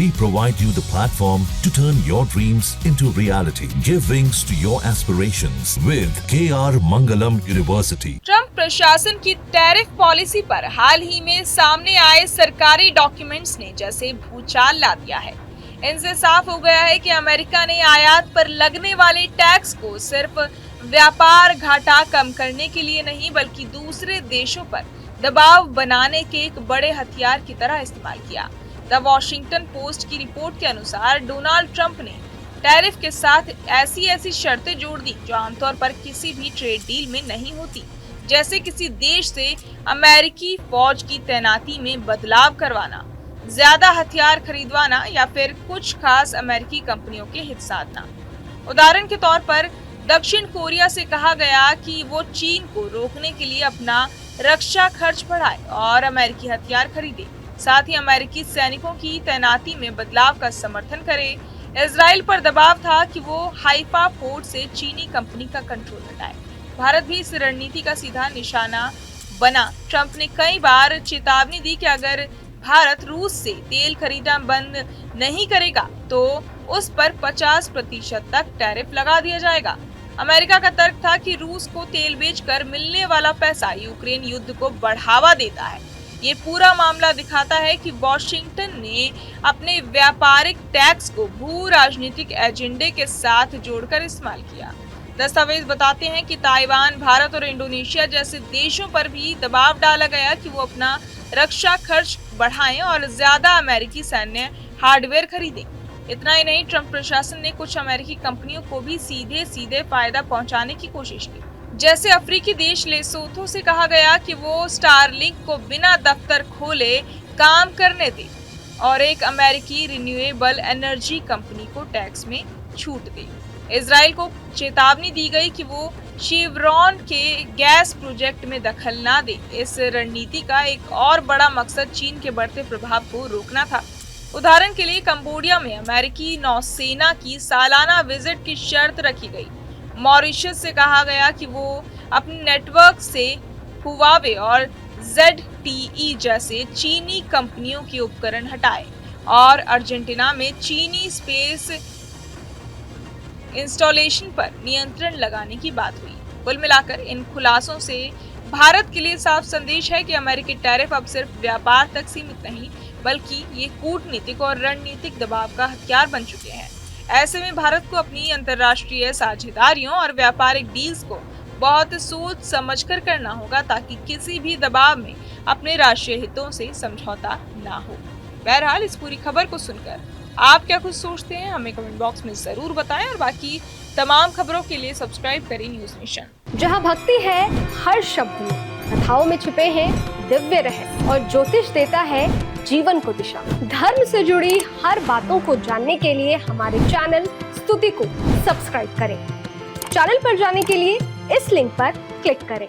We provide you the platform to turn your dreams into reality. Give wings to your aspirations with KR Mangalam University. Trump प्रशासन की tariff policy पर हाल ही में सामने आए सरकारी documents ने जैसे भूचाल ला दिया है। इनसे साफ हो गया है कि अमेरिका ने आयात पर लगने वाले टैक्स को सिर्फ व्यापार घाटा कम करने के लिए नहीं बल्कि दूसरे देशों पर दबाव बनाने के एक बड़े हथियार की तरह इस्तेमाल किया। द वॉशिंगटन पोस्ट की रिपोर्ट के अनुसार डोनाल्ड ट्रंप ने टैरिफ के साथ ऐसी शर्तें जोड़ दी जो आमतौर पर किसी भी ट्रेड डील में नहीं होती, जैसे किसी देश से अमेरिकी फौज की तैनाती में बदलाव करवाना, ज्यादा हथियार खरीदवाना या फिर कुछ खास अमेरिकी कंपनियों के हित साधना। उदाहरण के तौर पर दक्षिण कोरिया से कहा गया कि वो चीन को रोकने के लिए अपना रक्षा खर्च बढ़ाए और अमेरिकी हथियार खरीदे, साथ ही अमेरिकी सैनिकों की तैनाती में बदलाव का समर्थन करे। इजराइल पर दबाव था कि वो हाइफा पोर्ट से चीनी कंपनी का कंट्रोल हटाए। भारत भी इस रणनीति का सीधा निशाना बना। ट्रंप ने कई बार चेतावनी दी कि अगर भारत रूस से तेल खरीदना बंद नहीं करेगा तो उस पर 50% तक टैरिफ लगा दिया जाएगा। अमेरिका का तर्क था कि रूस को तेल बेचकर मिलने वाला पैसा यूक्रेन युद्ध को बढ़ावा देता है। ये पूरा मामला दिखाता है कि वॉशिंगटन ने अपने व्यापारिक टैक्स को भू राजनीतिक एजेंडे के साथ जोड़कर इस्तेमाल किया। दस्तावेज बताते हैं कि ताइवान, भारत और इंडोनेशिया जैसे देशों पर भी दबाव डाला गया कि वो अपना रक्षा खर्च बढ़ाएं और ज्यादा अमेरिकी सैन्य हार्डवेयर खरीदें। इतना ही नहीं, ट्रंप प्रशासन ने कुछ अमेरिकी कंपनियों को भी सीधे फायदा पहुंचाने की कोशिश की। जैसे अफ्रीकी देश लेसोथो से कहा गया कि वो स्टारलिंक को बिना दफ्तर खोले काम करने दे और एक अमेरिकी रिन्यूएबल एनर्जी कंपनी को टैक्स में छूट दे। इजराइल को चेतावनी दी गई कि वो शेवरॉन के गैस प्रोजेक्ट में दखल ना दे। इस रणनीति का एक और बड़ा मकसद चीन के बढ़ते प्रभाव को रोकना था। उदाहरण के लिए कंबोडिया में अमेरिकी नौसेना की सालाना विजिट की शर्त रखी गई। मॉरिशस से कहा गया कि वो अपने नेटवर्क से हुआवे और ZTE जैसे चीनी कंपनियों के उपकरण हटाए और अर्जेंटीना में चीनी स्पेस इंस्टॉलेशन पर नियंत्रण लगाने की बात हुई। कुल मिलाकर इन खुलासों से भारत के लिए साफ संदेश है कि अमेरिकी टैरिफ अब सिर्फ व्यापार तक सीमित नहीं बल्कि ये कूटनीतिक और रणनीतिक दबाव का हथियार बन चुके हैं। ऐसे में भारत को अपनी अंतर्राष्ट्रीय साझेदारियों और व्यापारिक डील्स को बहुत सोच समझकर करना होगा ताकि किसी भी दबाव में अपने राष्ट्रीय हितों से समझौता ना हो। बहरहाल इस पूरी खबर को सुनकर आप क्या कुछ सोचते हैं हमें कमेंट बॉक्स में जरूर बताएं और बाकी तमाम खबरों के लिए सब्सक्राइब करें न्यूज नेशन। जहां भक्ति है हर शब्द में, कथाओं में छुपे हैं दिव्य रहस्य और ज्योतिष देता है जीवन को दिशा। धर्म से जुड़ी हर बातों को जानने के लिए हमारे चैनल स्तुति को सब्सक्राइब करें। चैनल पर जाने के लिए इस लिंक पर क्लिक करें।